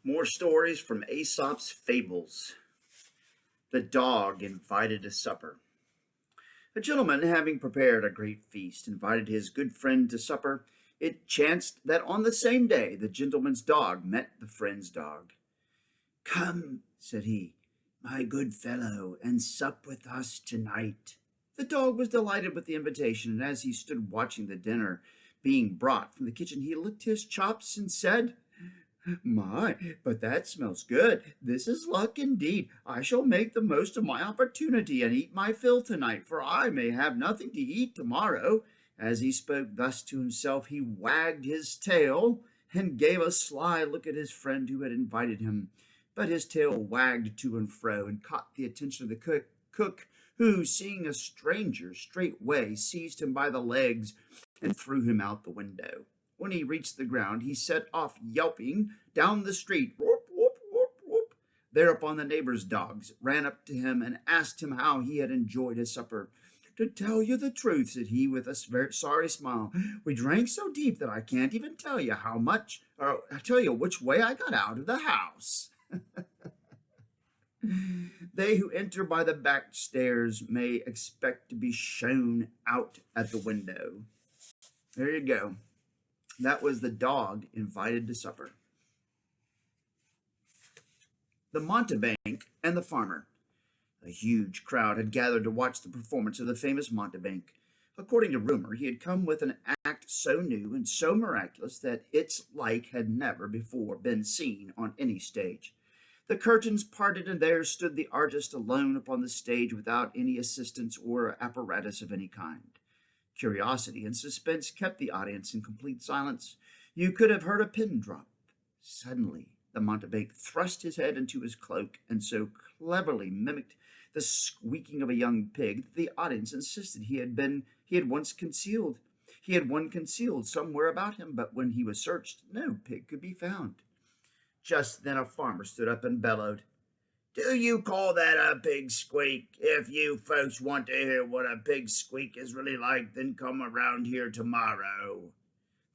More stories from Aesop's Fables. The dog invited to supper. A gentleman, having prepared a great feast, invited his good friend to supper. It chanced that on the same day the gentleman's dog met the friend's dog. "Come," said he, "my good fellow, and sup with us tonight." The dog was delighted with the invitation, and as he stood watching the dinner being brought from the kitchen, he licked his chops and said, "My, but that smells good. This is luck indeed. I shall make the most of my opportunity and eat my fill tonight, for I may have nothing to eat tomorrow." As he spoke thus to himself, he wagged his tail and gave a sly look at his friend who had invited him. But his tail wagged to and fro and caught the attention of the cook, who, seeing a stranger, straightway seized him by the legs and threw him out the window. When he reached the ground, he set off yelping down the street. Whoop, whoop, whoop, whoop. Thereupon the neighbor's dogs ran up to him and asked him how he had enjoyed his supper. "To tell you the truth," said he with a very sorry smile, "we drank so deep that I can't even tell you how much, or tell you which way I got out of the house." They who enter by the back stairs may expect to be shown out at the window. There you go. That was the dog invited to supper. The Montebank and the Farmer. A huge crowd had gathered to watch the performance of the famous Montebank. According to rumor, he had come with an act so new and so miraculous that its like had never before been seen on any stage. The curtains parted, and there stood the artist alone upon the stage without any assistance or apparatus of any kind. Curiosity and suspense kept the audience in complete silence. You could have heard a pin drop. Suddenly, the mountebank thrust his head into his cloak and so cleverly mimicked the squeaking of a young pig that the audience insisted he had one concealed somewhere about him, but when he was searched, no pig could be found. Just then a farmer stood up and bellowed, "Do you call that a pig squeak? If you folks want to hear what a pig squeak is really like, then come around here tomorrow."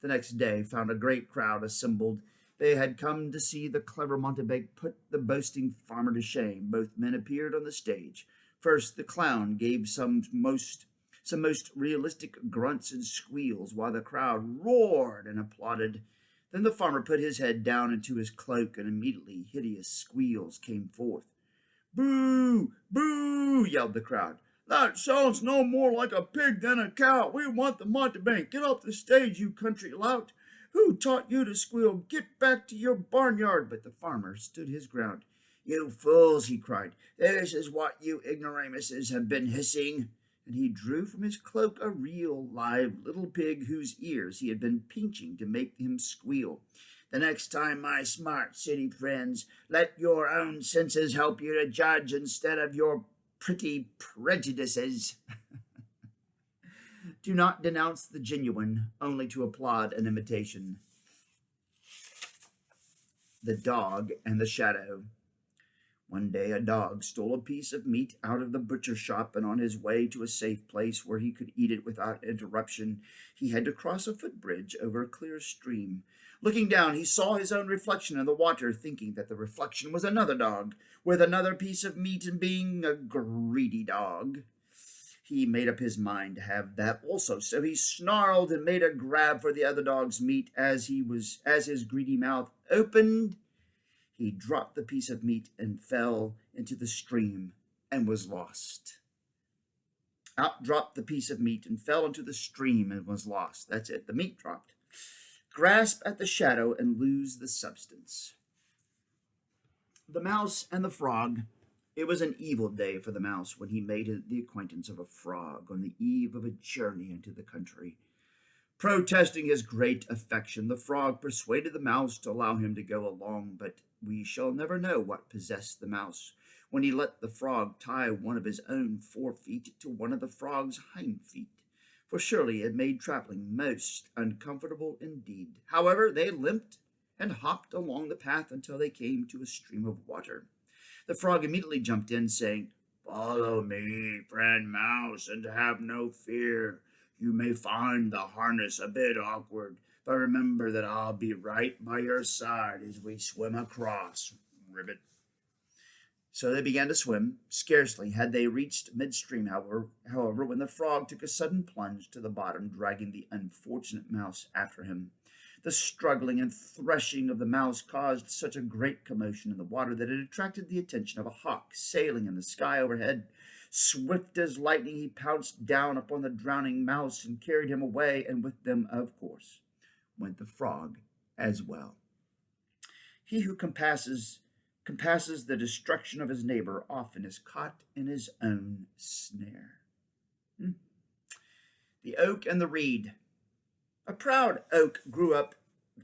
The next day found a great crowd assembled. They had come to see the clever mountebank put the boasting farmer to shame. Both men appeared on the stage. First, the clown gave some most realistic grunts and squeals, while the crowd roared and applauded. Then the farmer put his head down into his cloak, and immediately hideous squeals came forth. "Boo! Boo!" yelled the crowd. "That sounds no more like a pig than a cow. We want the mountebank. Get off the stage, you country lout. Who taught you to squeal? Get back to your barnyard." But the farmer stood his ground. "You fools," he cried, "this is what you ignoramuses have been hissing." And he drew from his cloak a real, live little pig whose ears he had been pinching to make him squeal. "The next time, my smart city friends, let your own senses help you to judge instead of your pretty prejudices." Do not denounce the genuine, only to applaud an imitation. The Dog and the Shadow. One day a dog stole a piece of meat out of the butcher shop, and on his way to a safe place where he could eat it without interruption, he had to cross a footbridge over a clear stream. Looking down, he saw his own reflection in the water, thinking that the reflection was another dog, with another piece of meat, and being a greedy dog, he made up his mind to have that also. So he snarled and made a grab for the other dog's meat. As his greedy mouth opened, he dropped the piece of meat and fell into the stream and was lost. Out dropped the piece of meat and fell into the stream and was lost. That's it. The meat dropped. Grasp at the shadow and lose the substance. The Mouse and the Frog. It was an evil day for the mouse when he made the acquaintance of a frog on the eve of a journey into the country. Protesting his great affection, the frog persuaded the mouse to allow him to go along, but we shall never know what possessed the mouse when he let the frog tie one of his own 4 feet to one of the frog's hind feet, for surely it made traveling most uncomfortable indeed. However, they limped and hopped along the path until they came to a stream of water. The frog immediately jumped in, saying, "Follow me, friend mouse, and have no fear. You may find the harness a bit awkward, but remember that I'll be right by your side as we swim across. Ribbit. So they began to swim. Scarcely had they reached midstream, however, when the frog took a sudden plunge to the bottom, dragging the unfortunate mouse after him. The struggling and threshing of the mouse caused such a great commotion in the water that it attracted the attention of a hawk sailing in the sky overhead. Swift as lightning, he pounced down upon the drowning mouse and carried him away, and with them, of course, went the frog as well. He who compasses the destruction of his neighbor often is caught in his own snare. The oak and the reed. A proud oak grew up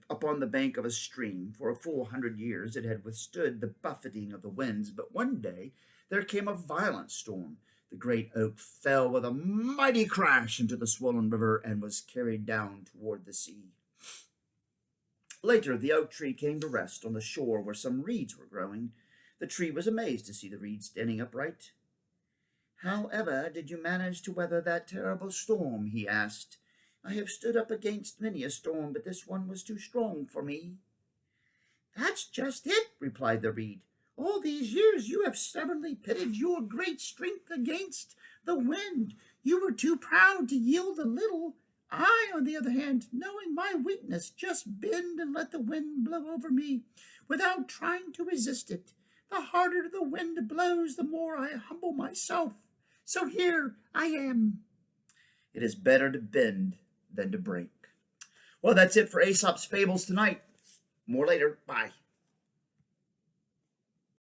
upon the bank of a stream. For a full 100 years it had withstood the buffeting of the winds, but one day there came a violent storm. The great oak fell with a mighty crash into the swollen river and was carried down toward the sea. Later, the oak tree came to rest on the shore where some reeds were growing. The tree was amazed to see the reeds standing upright. "However did you manage to weather that terrible storm?" he asked. "I have stood up against many a storm, but this one was too strong for me." "That's just it," replied the reed. "All these years you have stubbornly pitted your great strength against the wind. You were too proud to yield a little. I, on the other hand, knowing my weakness, just bend and let the wind blow over me without trying to resist it. The harder the wind blows, the more I humble myself. So here I am." It is better to bend than to break. Well, that's it for Aesop's Fables tonight. More later. Bye.